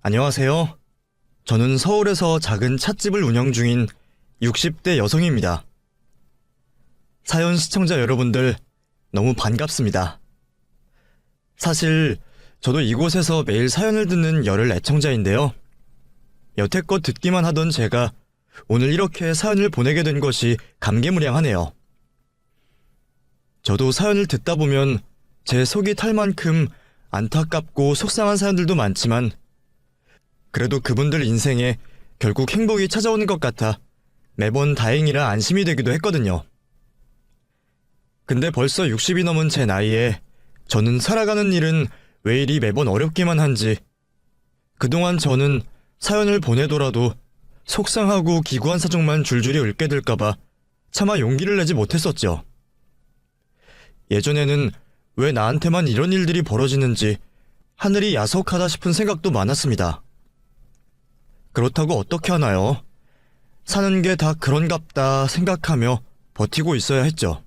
안녕하세요. 저는 서울에서 작은 찻집을 운영 중인 60대 여성입니다. 사연 시청자 여러분들, 너무 반갑습니다. 사실 저도 이곳에서 매일 사연을 듣는 열혈 애청자인데요. 여태껏 듣기만 하던 제가 오늘 이렇게 사연을 보내게 된 것이 감개무량하네요. 저도 사연을 듣다 보면 제 속이 탈 만큼 안타깝고 속상한 사연들도 많지만 그래도 그분들 인생에 결국 행복이 찾아오는 것 같아 매번 다행이라 안심이 되기도 했거든요. 근데 벌써 60이 넘은 제 나이에 저는 살아가는 일은 왜 이리 매번 어렵기만 한지, 그동안 저는 사연을 보내더라도 속상하고 기구한 사정만 줄줄이 읊게 될까봐 차마 용기를 내지 못했었죠. 예전에는 왜 나한테만 이런 일들이 벌어지는지 하늘이 야속하다 싶은 생각도 많았습니다. 그렇다고 어떻게 하나요? 사는 게 다 그런갑다 생각하며 버티고 있어야 했죠.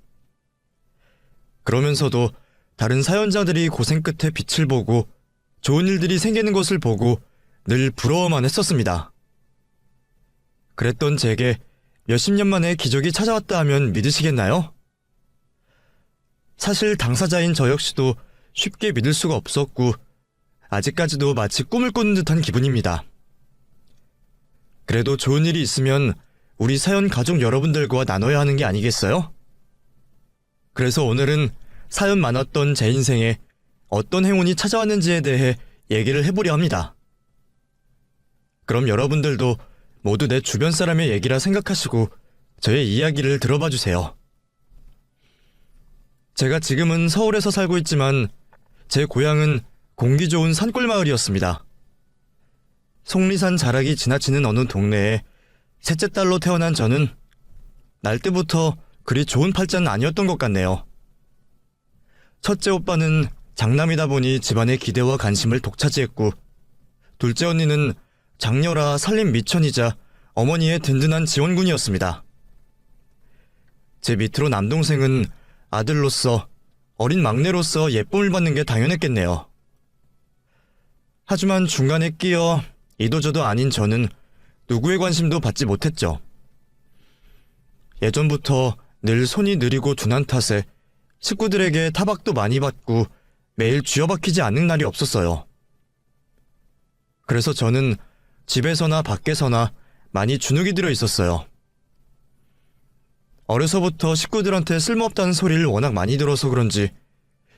그러면서도 다른 사연자들이 고생 끝에 빛을 보고 좋은 일들이 생기는 것을 보고 늘 부러워만 했었습니다. 그랬던 제게 몇십 년 만에 기적이 찾아왔다 하면 믿으시겠나요? 사실 당사자인 저 역시도 쉽게 믿을 수가 없었고 아직까지도 마치 꿈을 꾸는 듯한 기분입니다. 그래도 좋은 일이 있으면 우리 사연 가족 여러분들과 나눠야 하는 게 아니겠어요? 그래서 오늘은 사연 많았던 제 인생에 어떤 행운이 찾아왔는지에 대해 얘기를 해보려 합니다. 그럼 여러분들도 모두 내 주변 사람의 얘기라 생각하시고 저의 이야기를 들어봐 주세요. 제가 지금은 서울에서 살고 있지만 제 고향은 공기 좋은 산골 마을이었습니다. 속리산 자락이 지나치는 어느 동네에 셋째 딸로 태어난 저는 날 때부터 그리 좋은 팔자는 아니었던 것 같네요. 첫째 오빠는 장남이다 보니 집안의 기대와 관심을 독차지했고, 둘째 언니는 장녀라 살림 미천이자 어머니의 든든한 지원군이었습니다. 제 밑으로 남동생은 아들로서, 어린 막내로서 예쁨을 받는 게 당연했겠네요. 하지만 중간에 끼어 이도저도 아닌 저는 누구의 관심도 받지 못했죠. 예전부터 늘 손이 느리고 둔한 탓에 식구들에게 타박도 많이 받고 매일 쥐어박히지 않는 날이 없었어요. 그래서 저는 집에서나 밖에서나 많이 주눅이 들어 있었어요. 어려서부터 식구들한테 쓸모없다는 소리를 워낙 많이 들어서 그런지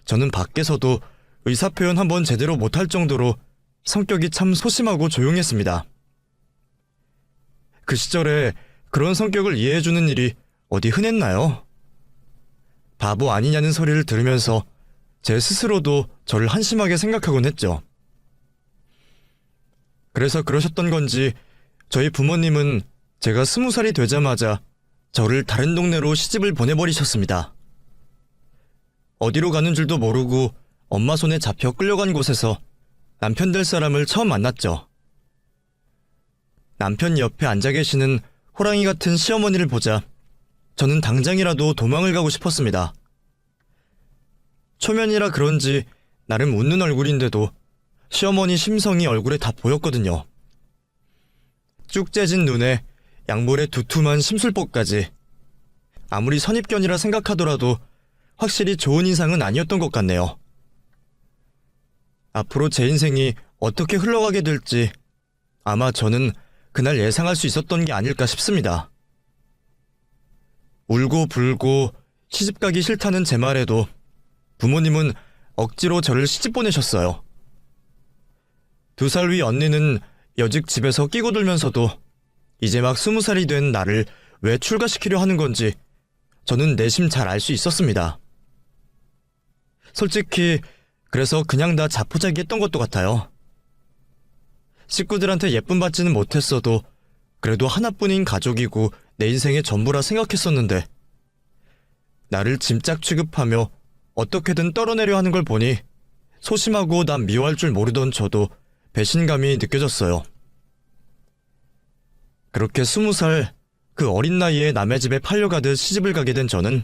저는 밖에서도 의사표현 한번 제대로 못할 정도로 성격이 참 소심하고 조용했습니다. 그 시절에 그런 성격을 이해해주는 일이 어디 흔했나요? 바보 아니냐는 소리를 들으면서 제 스스로도 저를 한심하게 생각하곤 했죠. 그래서 그러셨던 건지 저희 부모님은 제가 20살이 되자마자 저를 다른 동네로 시집을 보내버리셨습니다. 어디로 가는 줄도 모르고 엄마 손에 잡혀 끌려간 곳에서 남편 될 사람을 처음 만났죠. 남편 옆에 앉아 계시는 호랑이 같은 시어머니를 보자 저는 당장이라도 도망을 가고 싶었습니다. 초면이라 그런지 나름 웃는 얼굴인데도 시어머니 심성이 얼굴에 다 보였거든요. 쭉 째진 눈에 양볼에 두툼한 심술보까지. 아무리 선입견이라 생각하더라도 확실히 좋은 인상은 아니었던 것 같네요. 앞으로 제 인생이 어떻게 흘러가게 될지 아마 저는 그날 예상할 수 있었던 게 아닐까 싶습니다. 울고 불고 시집가기 싫다는 제 말에도 부모님은 억지로 저를 시집 보내셨어요. 2살 위 언니는 여직 집에서 끼고 들면서도 이제 막 20살이 된 나를 왜 출가시키려 하는 건지 저는 내심 잘 알 수 있었습니다. 솔직히 그래서 그냥 다 자포자기했던 것도 같아요. 식구들한테 예쁨 받지는 못했어도 그래도 하나뿐인 가족이고 내 인생의 전부라 생각했었는데 나를 짐짝 취급하며 어떻게든 떨어내려 하는 걸 보니 소심하고 난 미워할 줄 모르던 저도 배신감이 느껴졌어요. 그렇게 20살 그 어린 나이에 남의 집에 팔려가듯 시집을 가게 된 저는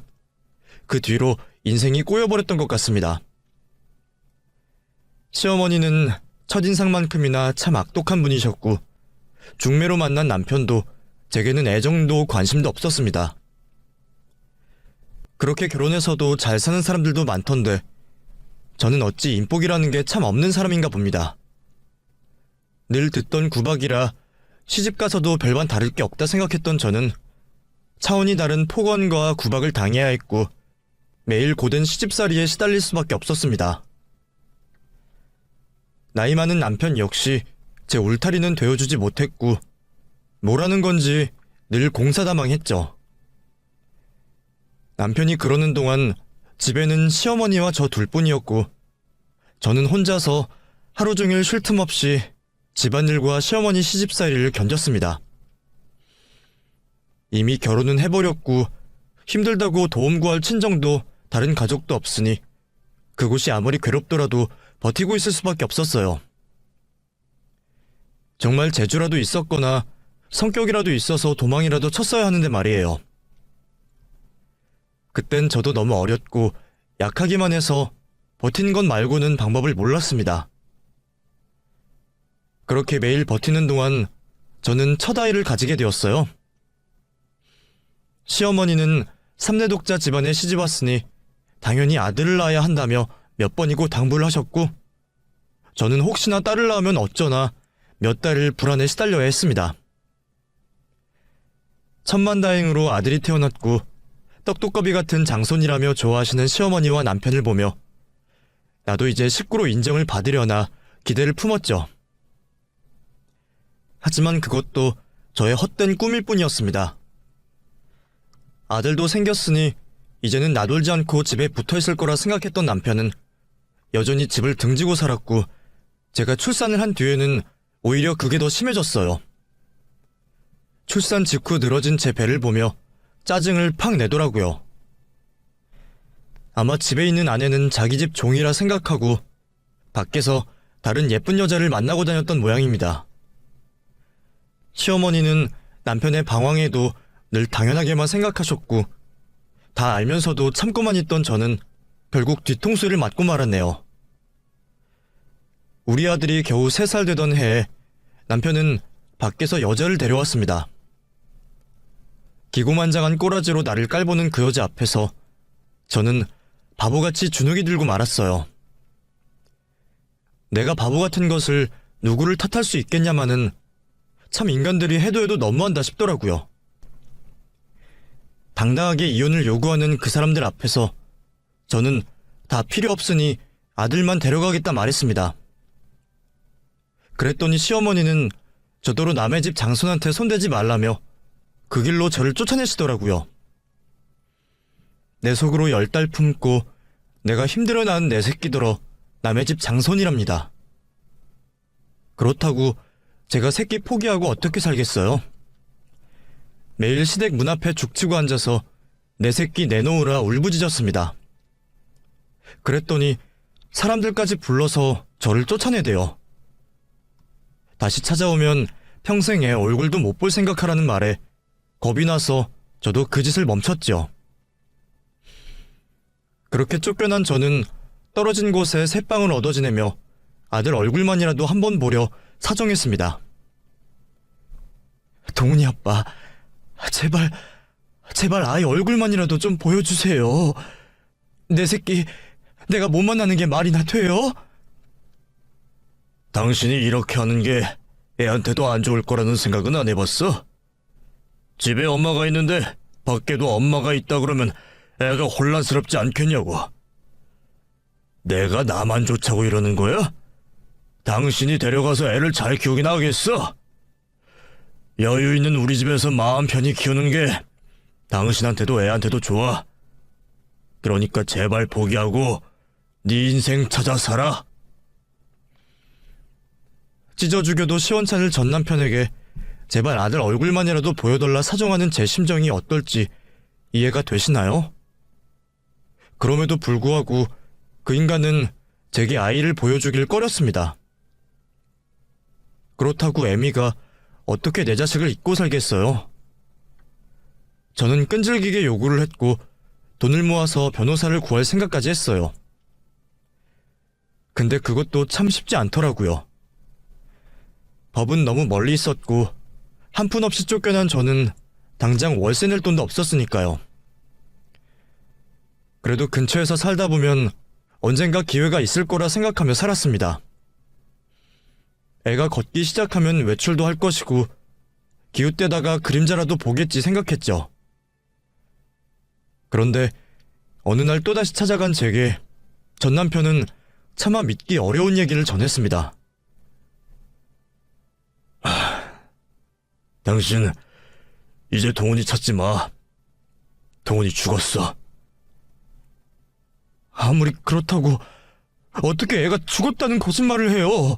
그 뒤로 인생이 꼬여버렸던 것 같습니다. 시어머니는 첫인상만큼이나 참 악독한 분이셨고 중매로 만난 남편도 제게는 애정도 관심도 없었습니다. 그렇게 결혼해서도 잘 사는 사람들도 많던데 저는 어찌 인복이라는 게 참 없는 사람인가 봅니다. 늘 듣던 구박이라 시집가서도 별반 다를 게 없다 생각했던 저는 차원이 다른 폭언과 구박을 당해야 했고 매일 고된 시집살이에 시달릴 수밖에 없었습니다. 나이 많은 남편 역시 제 울타리는 되어주지 못했고 뭐라는 건지 늘 공사다망했죠. 남편이 그러는 동안 집에는 시어머니와 저 둘뿐이었고 저는 혼자서 하루 종일 쉴 틈 없이 집안일과 시어머니 시집살이를 견뎠습니다. 이미 결혼은 해버렸고 힘들다고 도움 구할 친정도 다른 가족도 없으니 그곳이 아무리 괴롭더라도 버티고 있을 수밖에 없었어요. 정말 재주라도 있었거나 성격이라도 있어서 도망이라도 쳤어야 하는데 말이에요. 그땐 저도 너무 어렸고 약하기만 해서 버틴 것 말고는 방법을 몰랐습니다. 그렇게 매일 버티는 동안 저는 첫 아이를 가지게 되었어요. 시어머니는 3대 독자 집안에 시집왔으니 당연히 아들을 낳아야 한다며 몇 번이고 당부를 하셨고 저는 혹시나 딸을 낳으면 어쩌나 몇 달을 불안에 시달려야 했습니다. 천만다행으로 아들이 태어났고 떡두꺼비 같은 장손이라며 좋아하시는 시어머니와 남편을 보며 나도 이제 식구로 인정을 받으려나 기대를 품었죠. 하지만 그것도 저의 헛된 꿈일 뿐이었습니다. 아들도 생겼으니 이제는 나돌지 않고 집에 붙어있을 거라 생각했던 남편은 여전히 집을 등지고 살았고 제가 출산을 한 뒤에는 오히려 그게 더 심해졌어요. 출산 직후 늘어진 제 배를 보며 짜증을 팍 내더라고요. 아마 집에 있는 아내는 자기 집 종이라 생각하고 밖에서 다른 예쁜 여자를 만나고 다녔던 모양입니다. 시어머니는 남편의 방황에도 늘 당연하게만 생각하셨고 다 알면서도 참고만 있던 저는 결국 뒤통수를 맞고 말았네요. 우리 아들이 겨우 3살 되던 해에 남편은 밖에서 여자를 데려왔습니다. 기고만장한 꼬라지로 나를 깔보는 그 여자 앞에서 저는 바보같이 주눅이 들고 말았어요. 내가 바보 같은 것을 누구를 탓할 수 있겠냐마는 참 인간들이 해도 너무한다 싶더라고요. 당당하게 이혼을 요구하는 그 사람들 앞에서 저는 다 필요 없으니 아들만 데려가겠다 말했습니다. 그랬더니 시어머니는 저더러 남의 집 장손한테 손대지 말라며 그 길로 저를 쫓아내시더라고요. 내 속으로 10달 품고 내가 힘들어 낳은 내 새끼더러 남의 집 장손이랍니다. 그렇다고 제가 새끼 포기하고 어떻게 살겠어요? 매일 시댁 문 앞에 죽치고 앉아서 내 새끼 내놓으라 울부짖었습니다. 그랬더니 사람들까지 불러서 저를 쫓아내대요. 다시 찾아오면 평생 애 얼굴도 못 볼 생각하라는 말에 겁이 나서 저도 그 짓을 멈췄죠. 그렇게 쫓겨난 저는 떨어진 곳에 새빵을 얻어 지내며 아들 얼굴만이라도 한번 보려 사정했습니다. 동훈이 아빠, 제발 아이 얼굴만이라도 좀 보여주세요. 내 새끼 내가 못 만나는 게 말이나 돼요? 당신이 이렇게 하는 게 애한테도 안 좋을 거라는 생각은 안 해봤어? 집에 엄마가 있는데 밖에도 엄마가 있다 그러면 애가 혼란스럽지 않겠냐고. 내가 나만 좋자고 이러는 거야? 당신이 데려가서 애를 잘 키우긴 하겠어? 여유 있는 우리 집에서 마음 편히 키우는 게 당신한테도 애한테도 좋아. 그러니까 제발 포기하고 네 인생 찾아 살아. 찢어 죽여도 시원찮을 전 남편에게 제발 아들 얼굴만이라도 보여달라 사정하는 제 심정이 어떨지 이해가 되시나요? 그럼에도 불구하고 그 인간은 제게 아이를 보여주길 꺼렸습니다. 그렇다고 애미가 어떻게 내 자식을 잊고 살겠어요? 저는 끈질기게 요구를 했고 돈을 모아서 변호사를 구할 생각까지 했어요. 근데 그것도 참 쉽지 않더라고요. 법은 너무 멀리 있었고 한 푼 없이 쫓겨난 저는 당장 월세 낼 돈도 없었으니까요. 그래도 근처에서 살다 보면 언젠가 기회가 있을 거라 생각하며 살았습니다. 애가 걷기 시작하면 외출도 할 것이고 기웃대다가 그림자라도 보겠지 생각했죠. 그런데 어느 날 또다시 찾아간 제게 전 남편은 차마 믿기 어려운 얘기를 전했습니다. 당신 이제 동훈이 찾지 마. 동훈이 죽었어. 아무리 그렇다고 어떻게 애가 죽었다는 거짓말을 해요?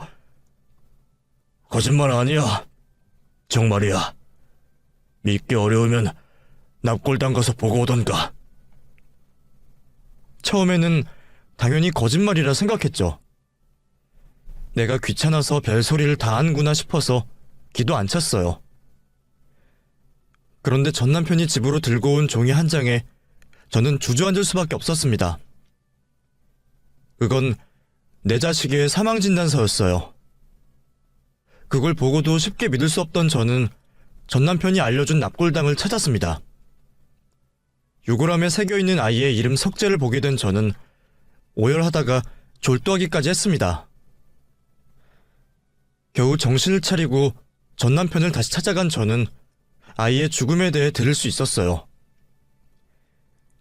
거짓말 아니야. 정말이야. 믿기 어려우면 납골당 가서 보고 오던가. 처음에는 당연히 거짓말이라 생각했죠. 내가 귀찮아서 별소리를 다 하는구나 싶어서 기도 안 찼어요. 그런데 전 남편이 집으로 들고 온 종이 한 장에 저는 주저앉을 수밖에 없었습니다. 그건 내 자식의 사망진단서였어요. 그걸 보고도 쉽게 믿을 수 없던 저는 전 남편이 알려준 납골당을 찾았습니다. 유골함에 새겨있는 아이의 이름 석재를 보게 된 저는 오열하다가 졸도하기까지 했습니다. 겨우 정신을 차리고 전 남편을 다시 찾아간 저는 아이의 죽음에 대해 들을 수 있었어요.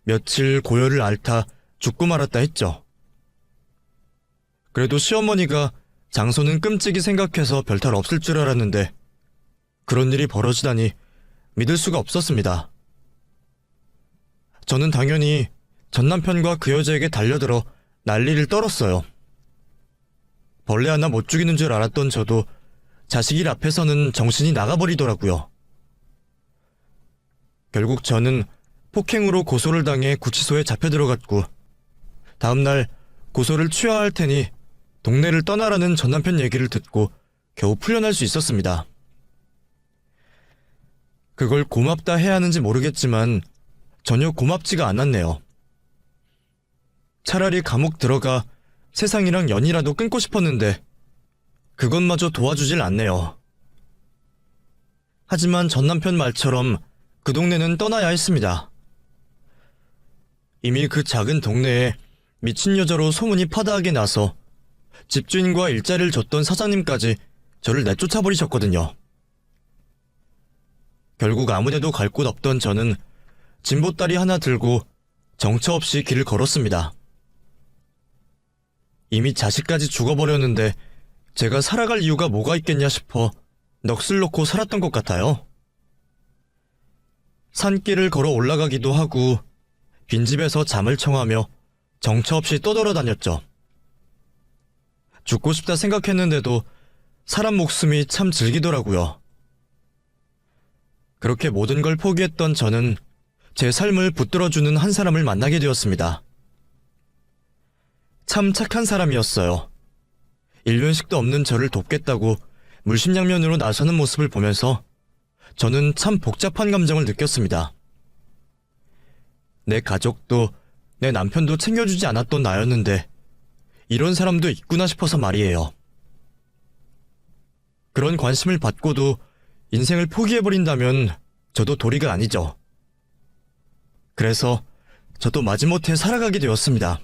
며칠 고열을 앓다 죽고 말았다 했죠. 그래도 시어머니가 장소는 끔찍이 생각해서 별탈 없을 줄 알았는데 그런 일이 벌어지다니 믿을 수가 없었습니다. 저는 당연히 전 남편과 그 여자에게 달려들어 난리를 떨었어요. 벌레 하나 못 죽이는 줄 알았던 저도 자식 일 앞에서는 정신이 나가버리더라고요. 결국 저는 폭행으로 고소를 당해 구치소에 잡혀 들어갔고 다음날 고소를 취하할 테니 동네를 떠나라는 전 남편 얘기를 듣고 겨우 풀려날 수 있었습니다. 그걸 고맙다 해야 하는지 모르겠지만 전혀 고맙지가 않았네요. 차라리 감옥 들어가 세상이랑 연이라도 끊고 싶었는데 그것마저 도와주질 않네요. 하지만 전 남편 말처럼 그 동네는 떠나야 했습니다. 이미 그 작은 동네에 미친 여자로 소문이 파다하게 나서 집주인과 일자리를 줬던 사장님까지 저를 내쫓아버리셨거든요. 결국 아무데도 갈 곳 없던 저는 진보다리 하나 들고 정처 없이 길을 걸었습니다. 이미 자식까지 죽어버렸는데 제가 살아갈 이유가 뭐가 있겠냐 싶어 넋을 놓고 살았던 것 같아요. 산길을 걸어 올라가기도 하고 빈집에서 잠을 청하며 정처 없이 떠돌아다녔죠. 죽고 싶다 생각했는데도 사람 목숨이 참 즐기더라고요. 그렇게 모든 걸 포기했던 저는 제 삶을 붙들어주는 한 사람을 만나게 되었습니다. 참 착한 사람이었어요. 일면식도 없는 저를 돕겠다고 물심양면으로 나서는 모습을 보면서 저는 참 복잡한 감정을 느꼈습니다. 내 가족도 내 남편도 챙겨주지 않았던 나였는데 이런 사람도 있구나 싶어서 말이에요. 그런 관심을 받고도 인생을 포기해버린다면 저도 도리가 아니죠. 그래서 저도 마지못해 살아가게 되었습니다.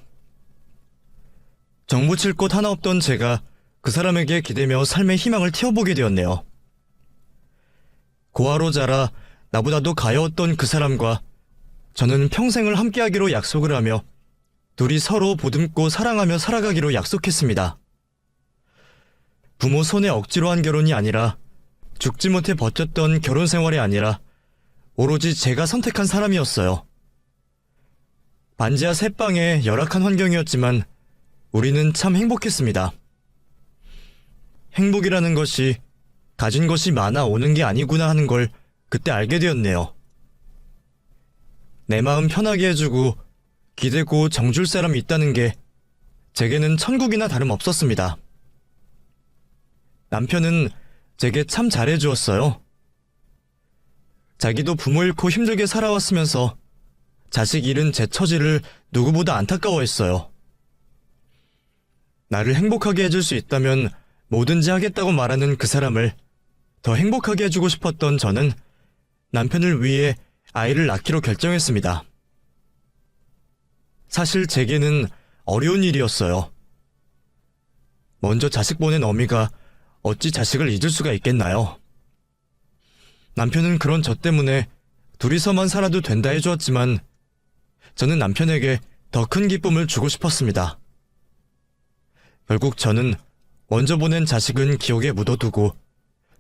정붙일 곳 하나 없던 제가 그 사람에게 기대며 삶의 희망을 틔워보게 되었네요. 고아로 자라 나보다도 가여웠던 그 사람과 저는 평생을 함께하기로 약속을 하며 둘이 서로 보듬고 사랑하며 살아가기로 약속했습니다. 부모 손에 억지로 한 결혼이 아니라 죽지 못해 버텼던 결혼 생활이 아니라 오로지 제가 선택한 사람이었어요. 반지하 새방의 열악한 환경이었지만 우리는 참 행복했습니다. 행복이라는 것이 가진 것이 많아 오는 게 아니구나 하는 걸 그때 알게 되었네요. 내 마음 편하게 해주고 기대고 정줄 사람이 있다는 게 제게는 천국이나 다름없었습니다. 남편은 제게 참 잘해주었어요. 자기도 부모 잃고 힘들게 살아왔으면서 자식 잃은 제 처지를 누구보다 안타까워했어요. 나를 행복하게 해줄 수 있다면 뭐든지 하겠다고 말하는 그 사람을 더 행복하게 해주고 싶었던 저는 남편을 위해 아이를 낳기로 결정했습니다. 사실 제게는 어려운 일이었어요. 먼저 자식 보낸 어미가 어찌 자식을 잊을 수가 있겠나요? 남편은 그런 저 때문에 둘이서만 살아도 된다 해주었지만 저는 남편에게 더 큰 기쁨을 주고 싶었습니다. 결국 저는 먼저 보낸 자식은 기억에 묻어두고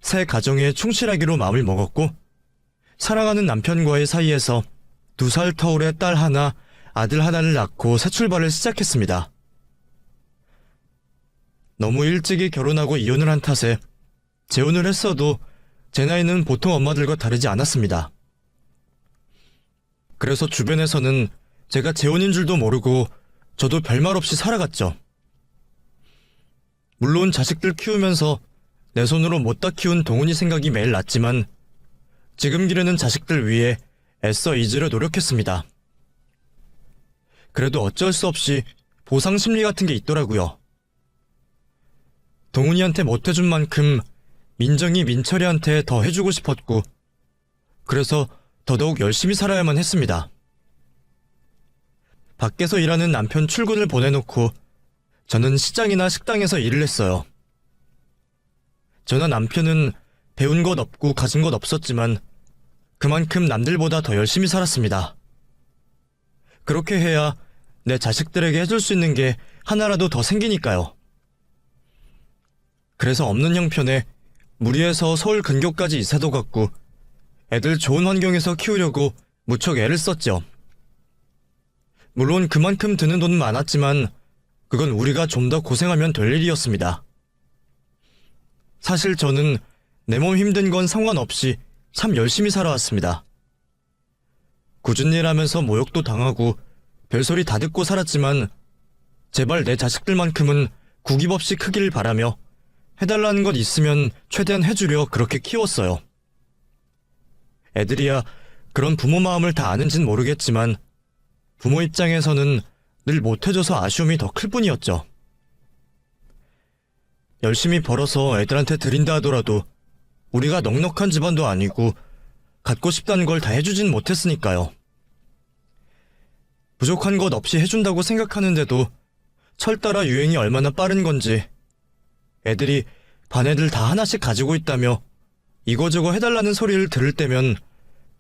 새 가정에 충실하기로 마음을 먹었고 사랑하는 남편과의 사이에서 2살 터울의 딸 하나, 아들 하나를 낳고 새 출발을 시작했습니다. 너무 일찍이 결혼하고 이혼을 한 탓에 재혼을 했어도 제 나이는 보통 엄마들과 다르지 않았습니다. 그래서 주변에서는 제가 재혼인 줄도 모르고 저도 별말 없이 살아갔죠. 물론 자식들 키우면서 내 손으로 못다 키운 동훈이 생각이 매일 났지만 지금 기르는 자식들 위해 애써 잊으려 노력했습니다. 그래도 어쩔 수 없이 보상 심리 같은 게 있더라고요. 동훈이한테 못해준 만큼 민정이 민철이한테 더 해주고 싶었고 그래서 더더욱 열심히 살아야만 했습니다. 밖에서 일하는 남편 출근을 보내놓고 저는 시장이나 식당에서 일을 했어요. 저나 남편은 배운 것 없고 가진 것 없었지만 그만큼 남들보다 더 열심히 살았습니다. 그렇게 해야 내 자식들에게 해줄 수 있는 게 하나라도 더 생기니까요. 그래서 없는 형편에 무리해서 서울 근교까지 이사도 갔고 애들 좋은 환경에서 키우려고 무척 애를 썼죠. 물론 그만큼 드는 돈은 많았지만 그건 우리가 좀 더 고생하면 될 일이었습니다. 사실 저는 내 몸 힘든 건 상관없이 참 열심히 살아왔습니다. 꾸준히 일하면서 모욕도 당하고 별소리 다 듣고 살았지만 제발 내 자식들만큼은 구김 없이 크기를 바라며 해달라는 것 있으면 최대한 해주려 그렇게 키웠어요. 애들이야 그런 부모 마음을 다 아는진 모르겠지만 부모 입장에서는 늘 못해줘서 아쉬움이 더 클 뿐이었죠. 열심히 벌어서 애들한테 드린다 하더라도 우리가 넉넉한 집안도 아니고 갖고 싶다는 걸 다 해주진 못했으니까요. 부족한 것 없이 해준다고 생각하는데도 철 따라 유행이 얼마나 빠른 건지 애들이 반 애들 다 하나씩 가지고 있다며 이거저거 해달라는 소리를 들을 때면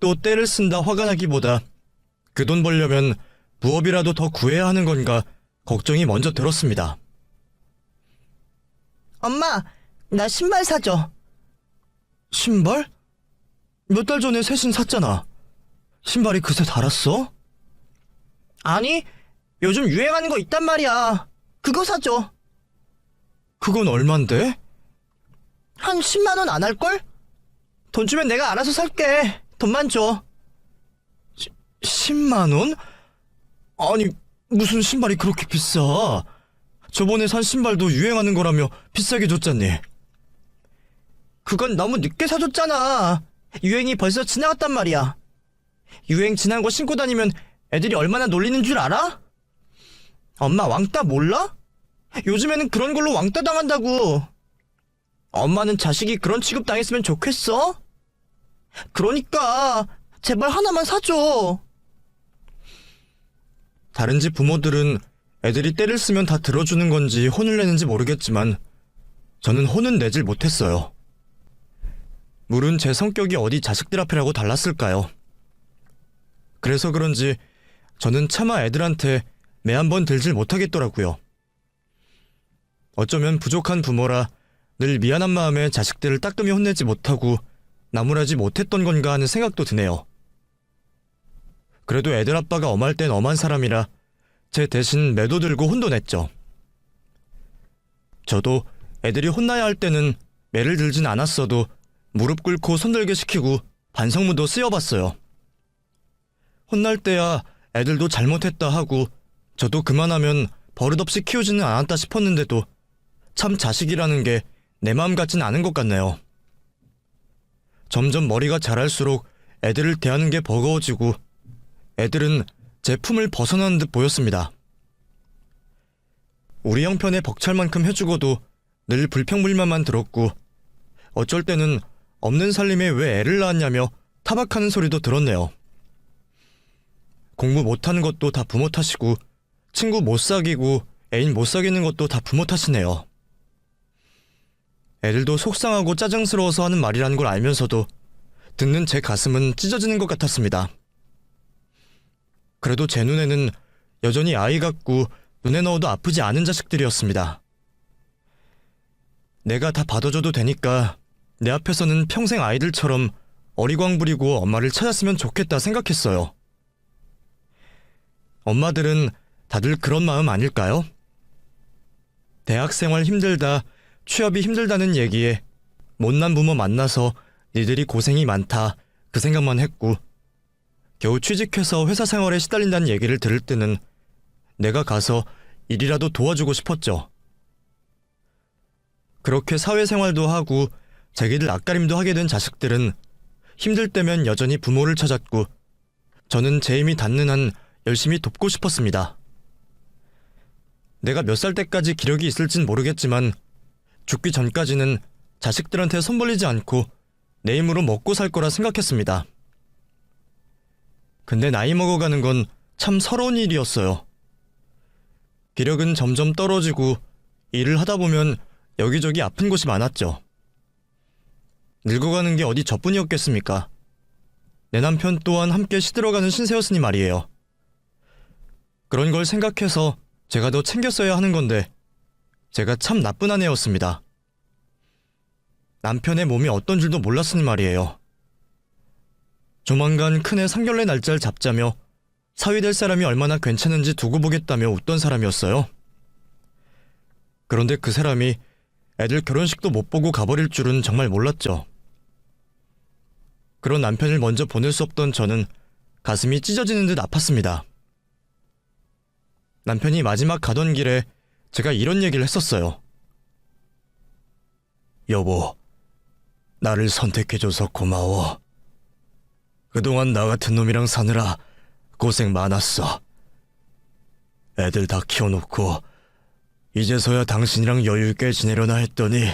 또 떼를 쓴다 화가 나기보다 그 돈 벌려면 부업이라도 더 구해야 하는 건가 걱정이 먼저 들었습니다. 엄마, 나 신발 사줘. 신발? 몇 달 전에 새 신 샀잖아. 신발이 그새 달았어? 아니, 요즘 유행하는 거 있단 말이야. 그거 사줘. 그건 얼만데? 한 10만 원 안 할걸? 돈 주면 내가 알아서 살게. 돈만 줘. 10만 원? 아니 무슨 신발이 그렇게 비싸? 저번에 산 신발도 유행하는 거라며 비싸게 줬잖니. 그건 너무 늦게 사줬잖아. 유행이 벌써 지나갔단 말이야. 유행 지난 거 신고 다니면 애들이 얼마나 놀리는 줄 알아? 엄마 왕따 몰라? 요즘에는 그런 걸로 왕따 당한다고. 엄마는 자식이 그런 취급 당했으면 좋겠어? 그러니까 제발 하나만 사줘. 다른 집 부모들은 애들이 때를 쓰면 다 들어주는 건지 혼을 내는지 모르겠지만 저는 혼은 내질 못했어요. 물은 제 성격이 어디 자식들 앞이라고 달랐을까요? 그래서 그런지 저는 차마 애들한테 매 한 번 들질 못하겠더라고요. 어쩌면 부족한 부모라 늘 미안한 마음에 자식들을 따끔히 혼내지 못하고 나무라지 못했던 건가 하는 생각도 드네요. 그래도 애들 아빠가 엄할 땐 엄한 사람이라 제 대신 매도 들고 혼도 냈죠. 저도 애들이 혼나야 할 때는 매를 들진 않았어도 무릎 꿇고 손들게 시키고 반성문도 쓰여봤어요. 혼날 때야 애들도 잘못했다 하고 저도 그만하면 버릇없이 키우지는 않았다 싶었는데도 참 자식이라는 게 내 마음 같진 않은 것 같네요. 점점 머리가 자랄수록 애들을 대하는 게 버거워지고 애들은 제 품을 벗어나는 듯 보였습니다. 우리 형편에 벅찰 만큼 해주고도 늘 불평불만만 들었고 어쩔 때는 없는 살림에 왜 애를 낳았냐며 타박하는 소리도 들었네요. 공부 못하는 것도 다 부모 탓이고 친구 못 사귀고 애인 못 사귀는 것도 다 부모 탓이네요. 애들도 속상하고 짜증스러워서 하는 말이라는 걸 알면서도 듣는 제 가슴은 찢어지는 것 같았습니다. 그래도 제 눈에는 여전히 아이 같고 눈에 넣어도 아프지 않은 자식들이었습니다. 내가 다 받아줘도 되니까 내 앞에서는 평생 아이들처럼 어리광 부리고 엄마를 찾았으면 좋겠다 생각했어요. 엄마들은 다들 그런 마음 아닐까요? 대학생활 힘들다, 취업이 힘들다는 얘기에 못난 부모 만나서 니들이 고생이 많다 그 생각만 했고 겨우 취직해서 회사 생활에 시달린다는 얘기를 들을 때는 내가 가서 일이라도 도와주고 싶었죠. 그렇게 사회생활도 하고 자기들 앞가림도 하게 된 자식들은 힘들 때면 여전히 부모를 찾았고 저는 제 힘이 닿는 한 열심히 돕고 싶었습니다. 내가 몇 살 때까지 기력이 있을진 모르겠지만 죽기 전까지는 자식들한테 손벌리지 않고 내 힘으로 먹고 살 거라 생각했습니다. 근데 나이 먹어가는 건 참 서러운 일이었어요. 기력은 점점 떨어지고 일을 하다 보면 여기저기 아픈 곳이 많았죠. 늙어가는 게 어디 저뿐이었겠습니까? 내 남편 또한 함께 시들어가는 신세였으니 말이에요. 그런 걸 생각해서 제가 더 챙겼어야 하는 건데 제가 참 나쁜 아내였습니다. 남편의 몸이 어떤 줄도 몰랐으니 말이에요. 조만간 큰애 상견례 날짜를 잡자며 사위 될 사람이 얼마나 괜찮은지 두고 보겠다며 웃던 사람이었어요. 그런데 그 사람이 애들 결혼식도 못 보고 가버릴 줄은 정말 몰랐죠. 그런 남편을 먼저 보낼 수 없던 저는 가슴이 찢어지는 듯 아팠습니다. 남편이 마지막 가던 길에 제가 이런 얘기를 했었어요. 여보, 나를 선택해줘서 고마워. 그동안 나 같은 놈이랑 사느라 고생 많았어. 애들 다 키워놓고 이제서야 당신이랑 여유있게 지내려나 했더니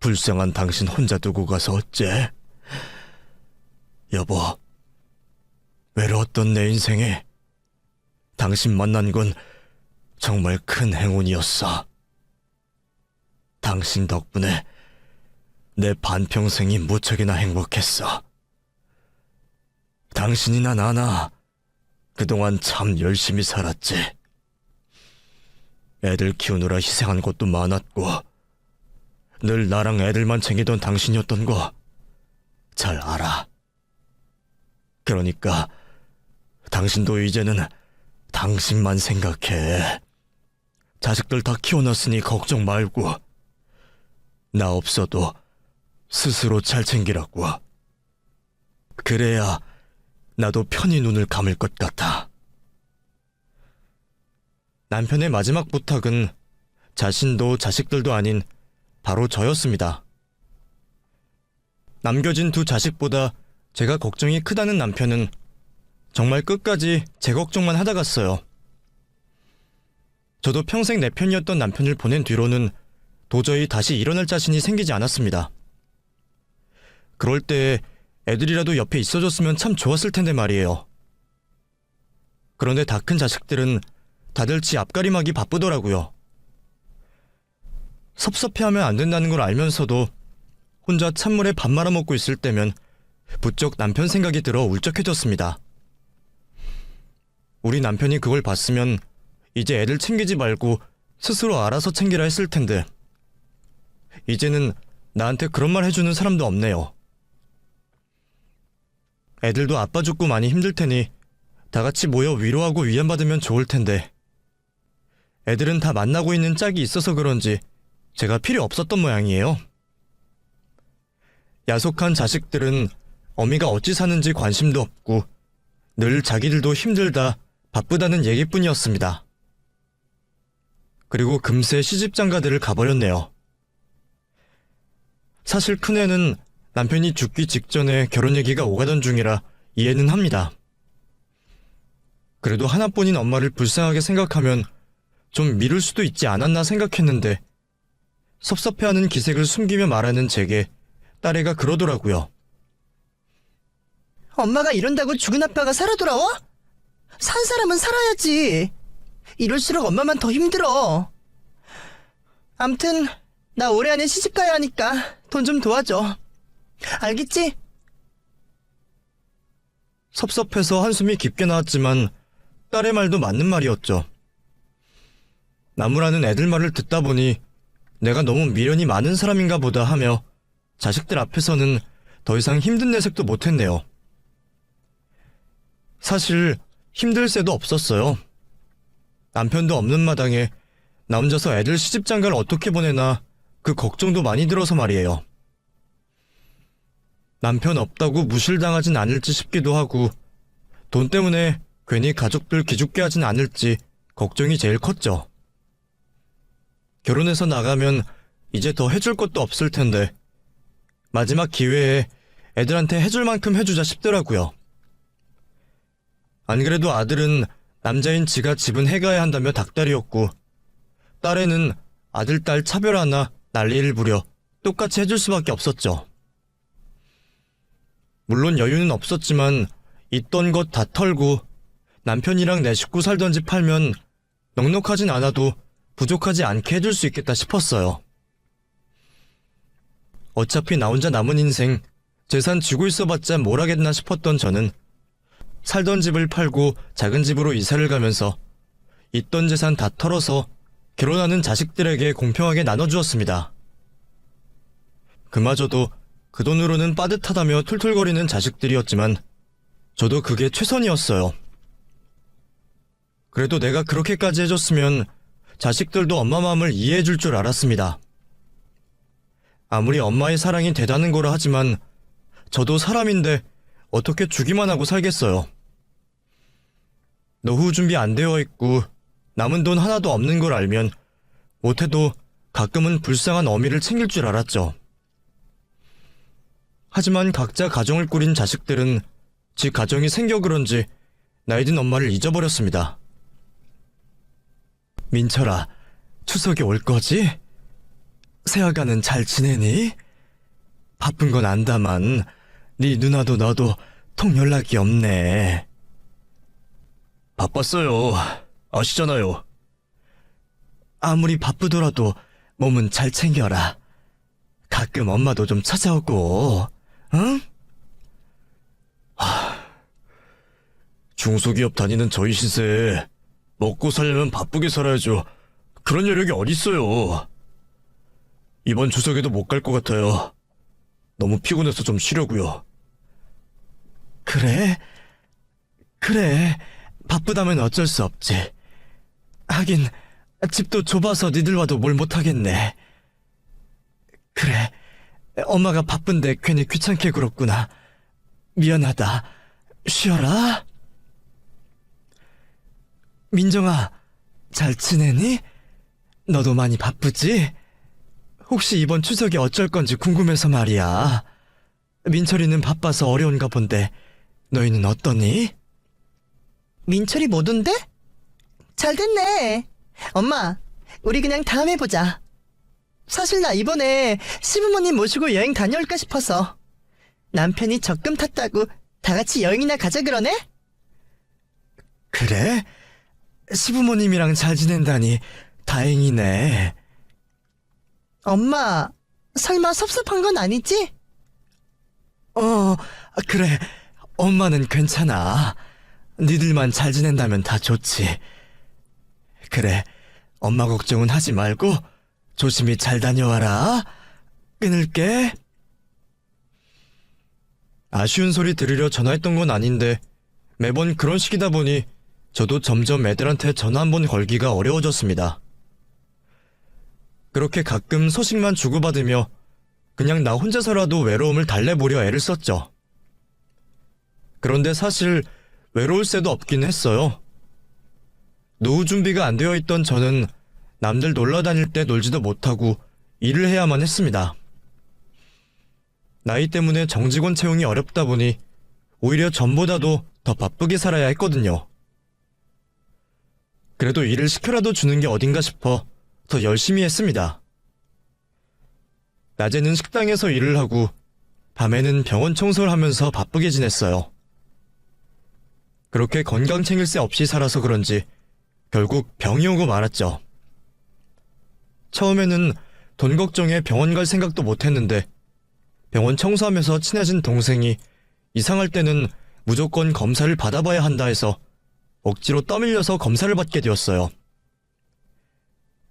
불쌍한 당신 혼자 두고 가서 어째? 여보, 외로웠던 내 인생에 당신 만난 건 정말 큰 행운이었어. 당신 덕분에 내 반평생이 무척이나 행복했어. 당신이나 나나 그동안 참 열심히 살았지. 애들 키우느라 희생한 것도 많았고 늘 나랑 애들만 챙기던 당신이었던 거 잘 알아. 그러니까 당신도 이제는 당신만 생각해. 자식들 다 키워놨으니 걱정 말고 나 없어도 스스로 잘 챙기라고. 그래야 나도 편히 눈을 감을 것 같아. 남편의 마지막 부탁은 자신도 자식들도 아닌 바로 저였습니다. 남겨진 두 자식보다 제가 걱정이 크다는 남편은 정말 끝까지 제 걱정만 하다 갔어요. 저도 평생 내 편이었던 남편을 보낸 뒤로는 도저히 다시 일어날 자신이 생기지 않았습니다. 그럴 때 애들이라도 옆에 있어줬으면 참 좋았을 텐데 말이에요. 그런데 다 큰 자식들은 다들 지 앞가림하기 바쁘더라고요. 섭섭해하면 안 된다는 걸 알면서도 혼자 찬물에 밥 말아먹고 있을 때면 부쩍 남편 생각이 들어 울적해졌습니다. 우리 남편이 그걸 봤으면 이제 애들 챙기지 말고 스스로 알아서 챙기라 했을 텐데 이제는 나한테 그런 말 해주는 사람도 없네요. 애들도 아빠 죽고 많이 힘들 테니 다 같이 모여 위로하고 위안받으면 좋을 텐데 애들은 다 만나고 있는 짝이 있어서 그런지 제가 필요 없었던 모양이에요. 야속한 자식들은 어미가 어찌 사는지 관심도 없고 늘 자기들도 힘들다 바쁘다는 얘기뿐이었습니다. 그리고 금세 시집장가들을 가버렸네요. 사실 큰애는 남편이 죽기 직전에 결혼 얘기가 오가던 중이라 이해는 합니다. 그래도 하나뿐인 엄마를 불쌍하게 생각하면 좀 미룰 수도 있지 않았나 생각했는데 섭섭해하는 기색을 숨기며 말하는 제게 딸애가 그러더라고요. 엄마가 이런다고 죽은 아빠가 살아 돌아와? 산 사람은 살아야지. 이럴수록 엄마만 더 힘들어. 암튼 나 올해 안에 시집 가야 하니까 돈 좀 도와줘. 알겠지? 섭섭해서 한숨이 깊게 나왔지만 딸의 말도 맞는 말이었죠. 나무라는 애들 말을 듣다 보니 내가 너무 미련이 많은 사람인가 보다 하며 자식들 앞에서는 더 이상 힘든 내색도 못했네요. 사실 힘들 새도 없었어요. 남편도 없는 마당에 나 혼자서 애들 시집장가를 어떻게 보내나 그 걱정도 많이 들어서 말이에요. 남편 없다고 무실당하진 않을지 싶기도 하고 돈 때문에 괜히 가족들 기죽게 하진 않을지 걱정이 제일 컸죠. 결혼해서 나가면 이제 더 해줄 것도 없을 텐데 마지막 기회에 애들한테 해줄 만큼 해주자 싶더라고요. 안 그래도 아들은 남자인 지가 집은 해가야 한다며 닭다리였고 딸애는 아들 딸 차별 하나 난리를 부려 똑같이 해줄 수밖에 없었죠. 물론 여유는 없었지만 있던 것 다 털고 남편이랑 내 식구 살던 집 팔면 넉넉하진 않아도 부족하지 않게 해줄 수 있겠다 싶었어요. 어차피 나 혼자 남은 인생 재산 쥐고 있어봤자 뭘 하겠나 싶었던 저는 살던 집을 팔고 작은 집으로 이사를 가면서 있던 재산 다 털어서 결혼하는 자식들에게 공평하게 나눠주었습니다. 그마저도 그 돈으로는 빠듯하다며 툴툴거리는 자식들이었지만 저도 그게 최선이었어요. 그래도 내가 그렇게까지 해줬으면 자식들도 엄마 마음을 이해해줄 줄 알았습니다. 아무리 엄마의 사랑이 대단한 거라 하지만 저도 사람인데 어떻게 주기만 하고 살겠어요. 노후 준비 안 되어 있고 남은 돈 하나도 없는 걸 알면 못해도 가끔은 불쌍한 어미를 챙길 줄 알았죠. 하지만 각자 가정을 꾸린 자식들은 지 가정이 생겨 그런지 나이든 엄마를 잊어버렸습니다. 민철아, 추석에 올 거지? 새아가는 잘 지내니? 바쁜 건 안다만 네 누나도 너도 통 연락이 없네. 바빴어요. 아시잖아요. 아무리 바쁘더라도 몸은 잘 챙겨라. 가끔 엄마도 좀 찾아오고, 응? 중소기업 다니는 저희 시세 먹고 살려면 바쁘게 살아야죠. 그런 여력이 어딨어요. 이번 추석에도 못 갈 것 같아요. 너무 피곤해서 좀 쉬려고요. 그래? 그래. 바쁘다면 어쩔 수 없지. 하긴 집도 좁아서 니들와도 뭘 못하겠네. 그래. 엄마가 바쁜데 괜히 귀찮게 굴었구나. 미안하다. 쉬어라. 민정아, 잘 지내니? 너도 많이 바쁘지? 혹시 이번 추석에 어쩔 건지 궁금해서 말이야. 민철이는 바빠서 어려운가 본데 너희는 어떠니? 민철이 못 온대? 잘 됐네. 엄마, 우리 그냥 다음에 보자. 사실 나 이번에 시부모님 모시고 여행 다녀올까 싶어서. 남편이 적금 탔다고 다 같이 여행이나 가자 그러네? 그래? 시부모님이랑 잘 지낸다니 다행이네. 엄마, 설마 섭섭한 건 아니지? 그래. 엄마는 괜찮아. 니들만 잘 지낸다면 다 좋지. 그래. 엄마 걱정은 하지 말고 조심히 잘 다녀와라. 끊을게. 아쉬운 소리 들으려 전화했던 건 아닌데 매번 그런 식이다 보니 저도 점점 애들한테 전화 한 번 걸기가 어려워졌습니다. 그렇게 가끔 소식만 주고받으며 그냥 나 혼자서라도 외로움을 달래보려 애를 썼죠. 그런데 사실 외로울 새도 없긴 했어요. 노후 준비가 안 되어 있던 저는 남들 놀러 다닐 때 놀지도 못하고 일을 해야만 했습니다. 나이 때문에 정직원 채용이 어렵다 보니 오히려 전보다도 더 바쁘게 살아야 했거든요. 그래도 일을 시켜라도 주는 게 어딘가 싶어 더 열심히 했습니다. 낮에는 식당에서 일을 하고 밤에는 병원 청소를 하면서 바쁘게 지냈어요. 그렇게 건강 챙길 새 없이 살아서 그런지 결국 병이 오고 말았죠. 처음에는 돈 걱정에 병원 갈 생각도 못했는데 병원 청소하면서 친해진 동생이 이상할 때는 무조건 검사를 받아봐야 한다 해서 억지로 떠밀려서 검사를 받게 되었어요.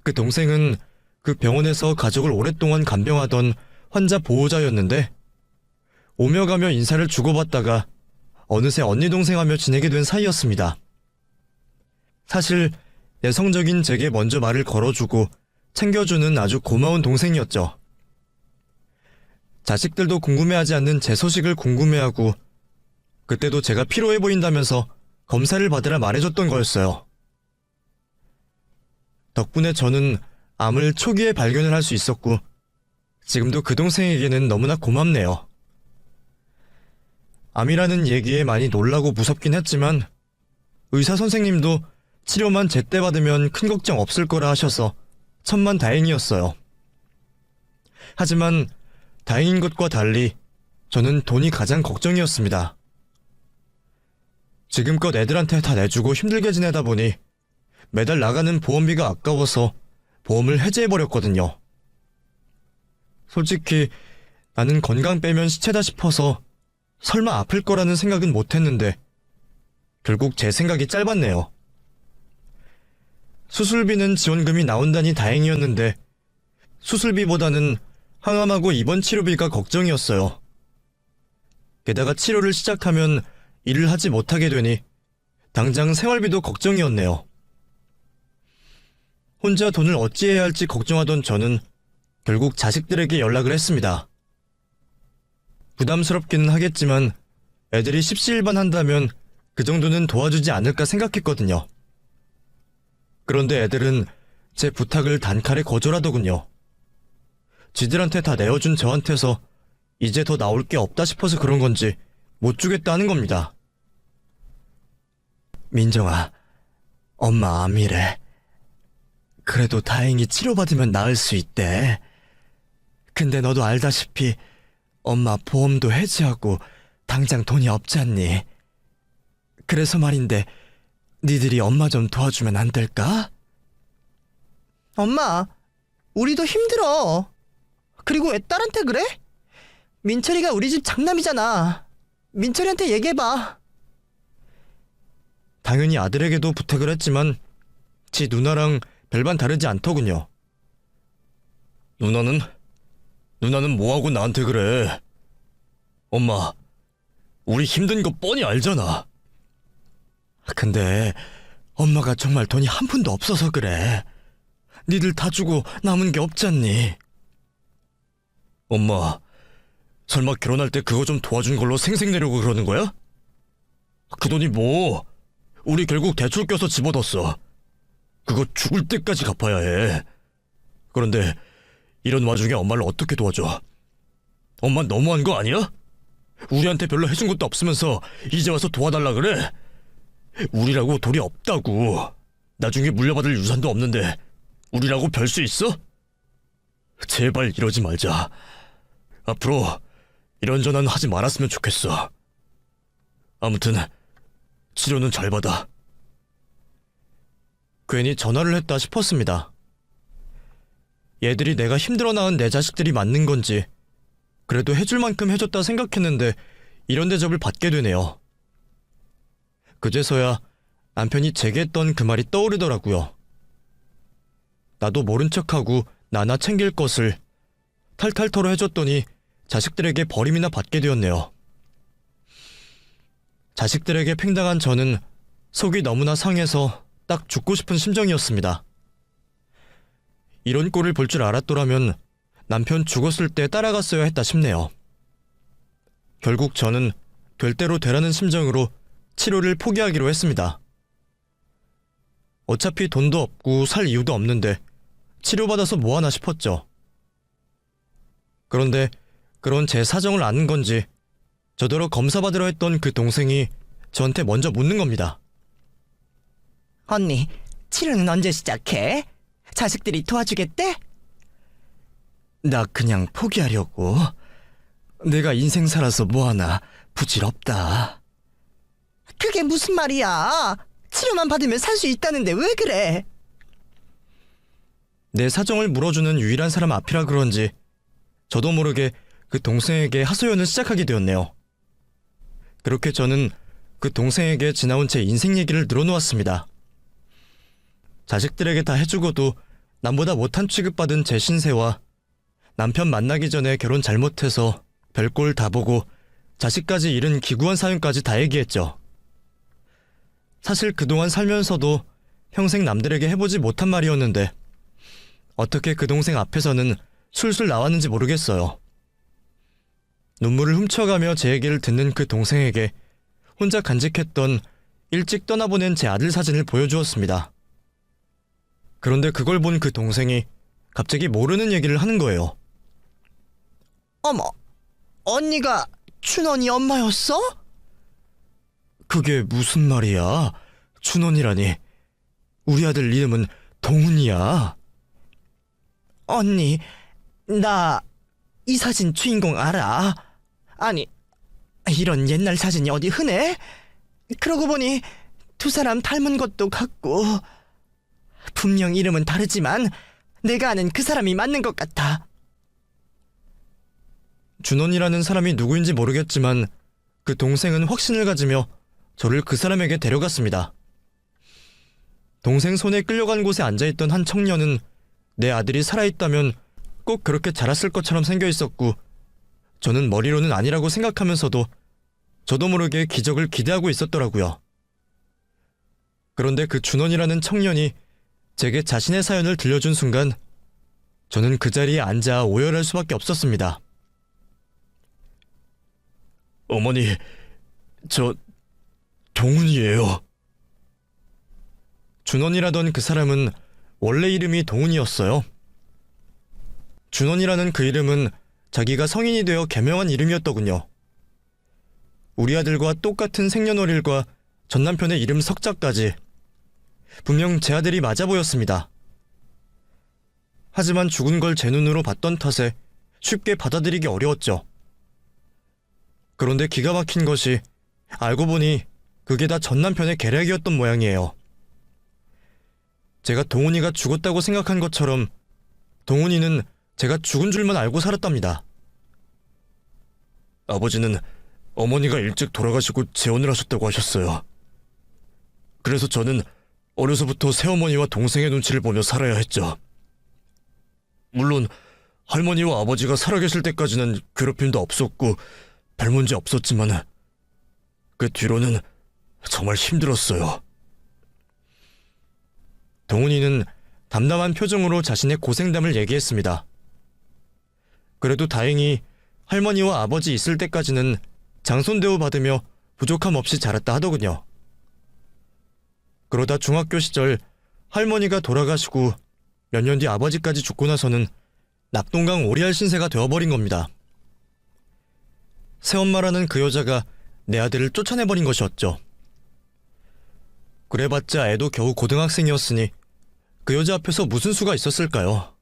그 동생은 그 병원에서 가족을 오랫동안 간병하던 환자 보호자였는데 오며 가며 인사를 주고받다가 어느새 언니 동생하며 지내게 된 사이였습니다. 사실 내성적인 제게 먼저 말을 걸어주고 챙겨주는 아주 고마운 동생이었죠. 자식들도 궁금해하지 않는 제 소식을 궁금해하고 그때도 제가 피로해 보인다면서 검사를 받으라 말해줬던 거였어요. 덕분에 저는 암을 초기에 발견을 할 수 있었고 지금도 그 동생에게는 너무나 고맙네요. 암이라는 얘기에 많이 놀라고 무섭긴 했지만 의사 선생님도 치료만 제때 받으면 큰 걱정 없을 거라 하셔서 천만다행이었어요. 하지만 다행인 것과 달리 저는 돈이 가장 걱정이었습니다. 지금껏 애들한테 다 내주고 힘들게 지내다 보니 매달 나가는 보험비가 아까워서 보험을 해지해버렸거든요. 솔직히 나는 건강 빼면 시체다 싶어서 설마 아플 거라는 생각은 못했는데 결국 제 생각이 짧았네요. 수술비는 지원금이 나온다니 다행이었는데 수술비보다는 항암하고 입원 치료비가 걱정이었어요. 게다가 치료를 시작하면 일을 하지 못하게 되니 당장 생활비도 걱정이었네요. 혼자 돈을 어찌해야 할지 걱정하던 저는 결국 자식들에게 연락을 했습니다. 부담스럽기는 하겠지만 애들이 십시일반 한다면 그 정도는 도와주지 않을까 생각했거든요. 그런데 애들은 제 부탁을 단칼에 거절하더군요. 지들한테 다 내어준 저한테서 이제 더 나올 게 없다 싶어서 그런 건지 못 주겠다는 겁니다. 민정아, 엄마 암이래. 그래도 다행히 치료받으면 나을 수 있대. 근데 너도 알다시피 엄마 보험도 해지하고 당장 돈이 없잖니. 그래서 말인데 니들이 엄마 좀 도와주면 안 될까? 엄마, 우리도 힘들어. 그리고 왜 딸한테 그래? 민철이가 우리 집 장남이잖아. 민철이한테 얘기해봐. 당연히 아들에게도 부탁을 했지만 지 누나랑 별반 다르지 않더군요. 누나는 뭐하고 나한테 그래? 엄마, 우리 힘든 거 뻔히 알잖아. 근데 엄마가 정말 돈이 한 푼도 없어서 그래. 니들 다 주고 남은 게 없잖니. 엄마, 설마 결혼할 때 그거 좀 도와준 걸로 생색 내려고 그러는 거야? 그 돈이 뭐? 우리 결국 대출 껴서 집어넣었어. 그거 죽을 때까지 갚아야 해. 그런데 이런 와중에 엄마를 어떻게 도와줘? 엄마 너무한 거 아니야? 우리한테 별로 해준 것도 없으면서 이제 와서 도와달라 그래? 우리라고 돈이 없다고. 나중에 물려받을 유산도 없는데 우리라고 별 수 있어? 제발 이러지 말자. 앞으로 이런 전화는 하지 말았으면 좋겠어. 아무튼 치료는 잘 받아. 괜히 전화를 했다 싶었습니다. 얘들이 내가 힘들어 낳은 내 자식들이 맞는 건지 그래도 해줄 만큼 해줬다 생각했는데 이런 대접을 받게 되네요. 그제서야 남편이 제게 했던 그 말이 떠오르더라고요. 나도 모른 척하고 나나 챙길 것을 탈탈 털어 해줬더니 자식들에게 버림이나 받게 되었네요. 자식들에게 팽당한 저는 속이 너무나 상해서 딱 죽고 싶은 심정이었습니다. 이런 꼴을 볼 줄 알았더라면 남편 죽었을 때 따라갔어야 했다 싶네요. 결국 저는 될 대로 되라는 심정으로 치료를 포기하기로 했습니다. 어차피 돈도 없고 살 이유도 없는데 치료받아서 뭐하나 싶었죠. 그런데 그런 제 사정을 아는 건지 저더러 검사받으러 했던 그 동생이 저한테 먼저 묻는 겁니다. 언니, 치료는 언제 시작해? 자식들이 도와주겠대? 나 그냥 포기하려고. 내가 인생 살아서 뭐하나 부질없다. 그게 무슨 말이야? 치료만 받으면 살 수 있다는데 왜 그래? 내 사정을 물어주는 유일한 사람 앞이라 그런지 저도 모르게 그 동생에게 하소연을 시작하게 되었네요. 그렇게 저는 그 동생에게 지나온 제 인생 얘기를 늘어놓았습니다. 자식들에게 다 해주고도 남보다 못한 취급받은 제 신세와 남편 만나기 전에 결혼 잘못해서 별꼴 다 보고 자식까지 잃은 기구한 사연까지 다 얘기했죠. 사실 그동안 살면서도 평생 남들에게 해보지 못한 말이었는데 어떻게 그 동생 앞에서는 술술 나왔는지 모르겠어요. 눈물을 훔쳐가며 제 얘기를 듣는 그 동생에게 혼자 간직했던 일찍 떠나보낸 제 아들 사진을 보여주었습니다. 그런데 그걸 본 그 동생이 갑자기 모르는 얘기를 하는 거예요. 어머, 언니가 춘원이 엄마였어? 그게 무슨 말이야? 춘원이라니. 우리 아들 이름은 동훈이야. 언니, 나 이 사진 주인공 알아? 아니, 이런 옛날 사진이 어디 흔해? 그러고 보니 두 사람 닮은 것도 같고 분명 이름은 다르지만 내가 아는 그 사람이 맞는 것 같아. 준원이라는 사람이 누구인지 모르겠지만 그 동생은 확신을 가지며 저를 그 사람에게 데려갔습니다. 동생 손에 끌려간 곳에 앉아있던 한 청년은 내 아들이 살아있다면 꼭 그렇게 자랐을 것처럼 생겨있었고 저는 머리로는 아니라고 생각하면서도 저도 모르게 기적을 기대하고 있었더라고요. 그런데 그 준원이라는 청년이 제게 자신의 사연을 들려준 순간 저는 그 자리에 앉아 오열할 수밖에 없었습니다. 어머니, 저 동훈이에요. 준원이라던 그 사람은 원래 이름이 동훈이었어요. 준원이라는 그 이름은 자기가 성인이 되어 개명한 이름이었더군요. 우리 아들과 똑같은 생년월일과 전 남편의 이름 석자까지 분명 제 아들이 맞아 보였습니다. 하지만 죽은 걸 제 눈으로 봤던 탓에 쉽게 받아들이기 어려웠죠. 그런데 기가 막힌 것이 알고 보니 그게 다 전 남편의 계략이었던 모양이에요. 제가 동훈이가 죽었다고 생각한 것처럼 동훈이는 제가 죽은 줄만 알고 살았답니다. 아버지는 어머니가 일찍 돌아가시고 재혼을 하셨다고 하셨어요. 그래서 저는 어려서부터 새어머니와 동생의 눈치를 보며 살아야 했죠. 물론 할머니와 아버지가 살아계실 때까지는 괴롭힘도 없었고 별 문제 없었지만 그 뒤로는 정말 힘들었어요. 동훈이는 담담한 표정으로 자신의 고생담을 얘기했습니다. 그래도 다행히 할머니와 아버지 있을 때까지는 장손 대우 받으며 부족함 없이 자랐다 하더군요. 그러다 중학교 시절 할머니가 돌아가시고 몇 년 뒤 아버지까지 죽고 나서는 낙동강 오리알 신세가 되어버린 겁니다. 새엄마라는 그 여자가 내 아들을 쫓아내버린 것이었죠. 그래봤자 애도 겨우 고등학생이었으니 그 여자 앞에서 무슨 수가 있었을까요?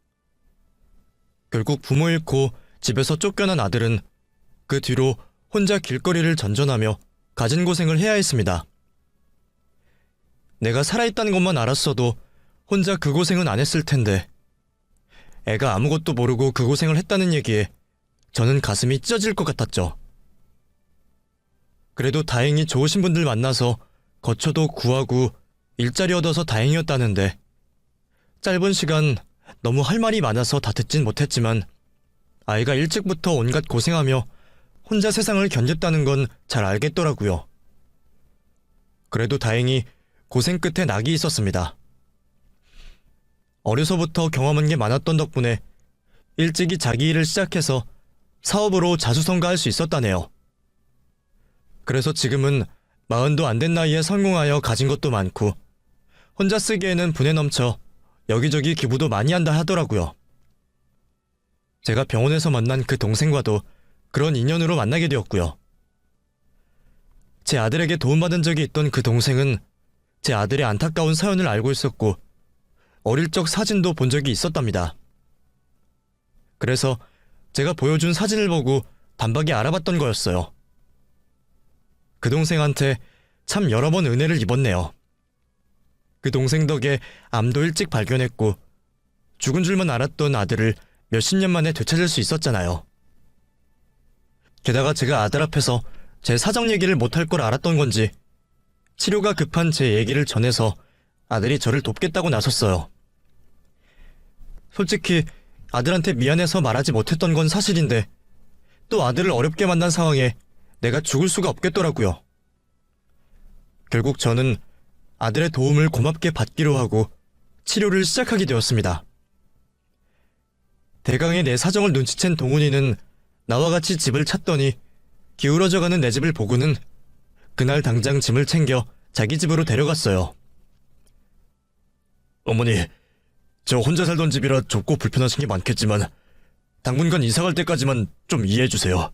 결국 부모 잃고 집에서 쫓겨난 아들은 그 뒤로 혼자 길거리를 전전하며 가진 고생을 해야 했습니다. 내가 살아있다는 것만 알았어도 혼자 그 고생은 안 했을 텐데 애가 아무것도 모르고 그 고생을 했다는 얘기에 저는 가슴이 찢어질 것 같았죠. 그래도 다행히 좋으신 분들 만나서 거처도 구하고 일자리 얻어서 다행이었다는데 짧은 시간 너무 할 말이 많아서 다 듣진 못했지만 아이가 일찍부터 온갖 고생하며 혼자 세상을 견뎠다는 건 잘 알겠더라고요. 그래도 다행히 고생 끝에 낙이 있었습니다. 어려서부터 경험한 게 많았던 덕분에 일찍이 자기 일을 시작해서 사업으로 자수성가할 수 있었다네요. 그래서 지금은 40도 안 된 나이에 성공하여 가진 것도 많고 혼자 쓰기에는 분에 넘쳐 여기저기 기부도 많이 한다 하더라고요. 제가 병원에서 만난 그 동생과도 그런 인연으로 만나게 되었고요. 제 아들에게 도움받은 적이 있던 그 동생은 제 아들의 안타까운 사연을 알고 있었고 어릴 적 사진도 본 적이 있었답니다. 그래서 제가 보여준 사진을 보고 단박에 알아봤던 거였어요. 그 동생한테 참 여러 번 은혜를 입었네요. 그 동생 덕에 암도 일찍 발견했고 죽은 줄만 알았던 아들을 몇십 년 만에 되찾을 수 있었잖아요. 게다가 제가 아들 앞에서 제 사정 얘기를 못할 걸 알았던 건지 치료가 급한 제 얘기를 전해서 아들이 저를 돕겠다고 나섰어요. 솔직히 아들한테 미안해서 말하지 못했던 건 사실인데 또 아들을 어렵게 만난 상황에 내가 죽을 수가 없겠더라고요. 결국 저는 아들의 도움을 고맙게 받기로 하고 치료를 시작하게 되었습니다. 대강의 내 사정을 눈치챈 동훈이는 나와 같이 집을 찾더니 기울어져가는 내 집을 보고는 그날 당장 짐을 챙겨 자기 집으로 데려갔어요. 어머니, 저 혼자 살던 집이라 좁고 불편하신 게 많겠지만 당분간 이사갈 때까지만 좀 이해해주세요.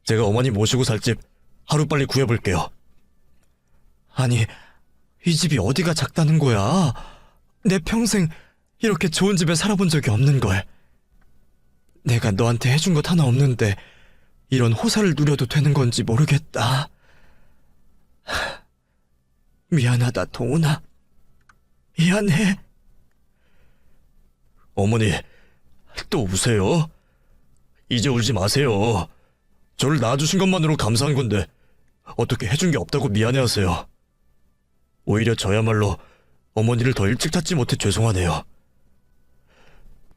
제가 어머니 모시고 살 집 하루빨리 구해볼게요. 아니, 이 집이 어디가 작다는 거야? 내 평생 이렇게 좋은 집에 살아본 적이 없는걸. 내가 너한테 해준 것 하나 없는데 이런 호사를 누려도 되는 건지 모르겠다. 미안하다, 동훈아. 미안해. 어머니, 또 우세요? 이제 울지 마세요. 저를 낳아주신 것만으로 감사한 건데 어떻게 해준 게 없다고 미안해하세요. 오히려 저야말로 어머니를 더 일찍 찾지 못해 죄송하네요.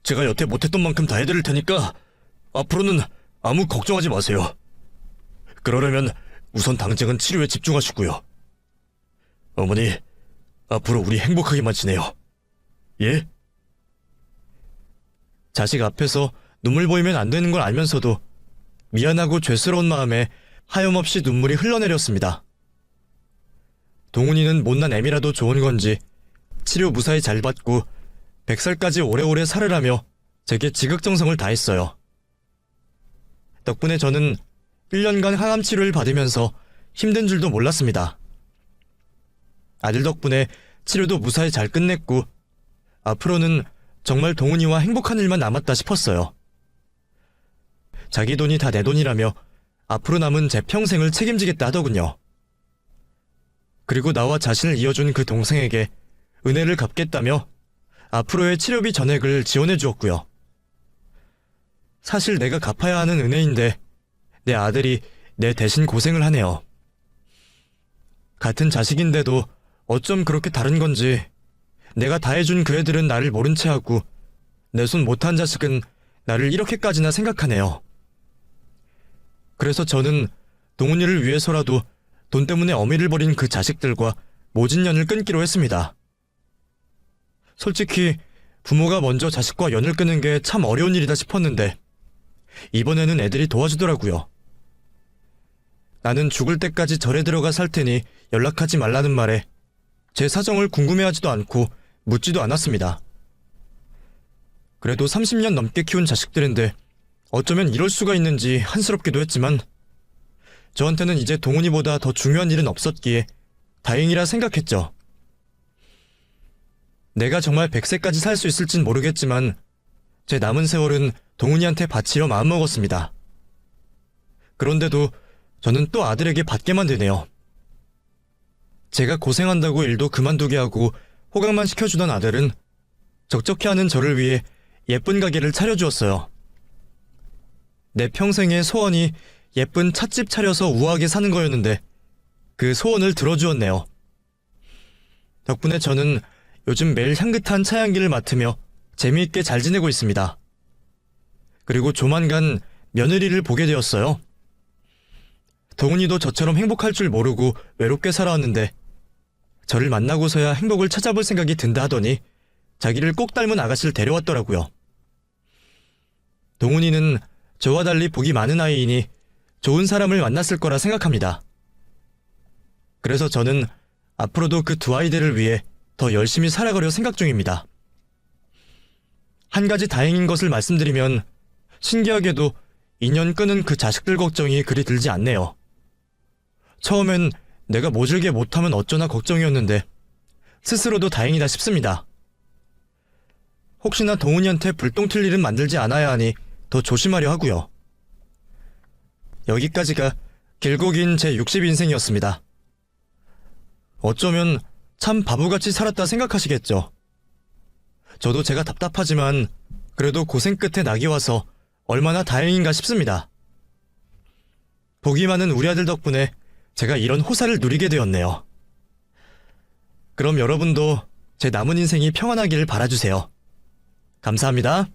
제가 여태 못했던 만큼 다 해드릴 테니까 앞으로는 아무 걱정하지 마세요. 그러려면 우선 당장은 치료에 집중하시고요. 어머니, 앞으로 우리 행복하게만 지내요. 예? 자식 앞에서 눈물 보이면 안 되는 걸 알면서도 미안하고 죄스러운 마음에 하염없이 눈물이 흘러내렸습니다. 동훈이는 못난 애미라도 좋은 건지 치료 무사히 잘 받고 100살까지 오래오래 살으라며 제게 지극정성을 다했어요. 덕분에 저는 1년간 항암 치료를 받으면서 힘든 줄도 몰랐습니다. 아들 덕분에 치료도 무사히 잘 끝냈고 앞으로는 정말 동훈이와 행복한 일만 남았다 싶었어요. 자기 돈이 다 내 돈이라며 앞으로 남은 제 평생을 책임지겠다 하더군요. 그리고 나와 자신을 이어준 그 동생에게 은혜를 갚겠다며 앞으로의 치료비 전액을 지원해 주었고요. 사실 내가 갚아야 하는 은혜인데 내 아들이 내 대신 고생을 하네요. 같은 자식인데도 어쩜 그렇게 다른 건지 내가 다 해준 그 애들은 나를 모른 채 하고 내 손 못한 자식은 나를 이렇게까지나 생각하네요. 그래서 저는 동훈이를 위해서라도 돈 때문에 어미를 버린 그 자식들과 모진 연을 끊기로 했습니다. 솔직히 부모가 먼저 자식과 연을 끊는 게 참 어려운 일이다 싶었는데 이번에는 애들이 도와주더라고요. 나는 죽을 때까지 절에 들어가 살 테니 연락하지 말라는 말에 제 사정을 궁금해하지도 않고 묻지도 않았습니다. 그래도 30년 넘게 키운 자식들인데 어쩌면 이럴 수가 있는지 한스럽기도 했지만 저한테는 이제 동훈이보다 더 중요한 일은 없었기에 다행이라 생각했죠. 내가 정말 100세까지 살 수 있을진 모르겠지만 제 남은 세월은 동훈이한테 바치려 마음먹었습니다. 그런데도 저는 또 아들에게 받게만 되네요. 제가 고생한다고 일도 그만두게 하고 호강만 시켜주던 아들은 적적해 하는 저를 위해 예쁜 가게를 차려주었어요. 내 평생의 소원이 예쁜 찻집 차려서 우아하게 사는 거였는데 그 소원을 들어주었네요. 덕분에 저는 요즘 매일 향긋한 차향기를 맡으며 재미있게 잘 지내고 있습니다. 그리고 조만간 며느리를 보게 되었어요. 동훈이도 저처럼 행복할 줄 모르고 외롭게 살아왔는데 저를 만나고서야 행복을 찾아볼 생각이 든다 하더니 자기를 꼭 닮은 아가씨를 데려왔더라고요. 동훈이는 저와 달리 복이 많은 아이이니 좋은 사람을 만났을 거라 생각합니다. 그래서 저는 앞으로도 그 두 아이들을 위해 더 열심히 살아가려 생각 중입니다. 한 가지 다행인 것을 말씀드리면 신기하게도 인연 끄는 그 자식들 걱정이 그리 들지 않네요. 처음엔 내가 모질게 못하면 어쩌나 걱정이었는데 스스로도 다행이다 싶습니다. 혹시나 동훈이한테 불똥 튈 일은 만들지 않아야 하니 더 조심하려 하고요. 여기까지가 길고 긴 제 60인생이었습니다. 어쩌면 참 바보같이 살았다 생각하시겠죠. 저도 제가 답답하지만 그래도 고생 끝에 낙이 와서 얼마나 다행인가 싶습니다. 복이 많은 우리 아들 덕분에 제가 이런 호사를 누리게 되었네요. 그럼 여러분도 제 남은 인생이 평안하기를 바라주세요. 감사합니다.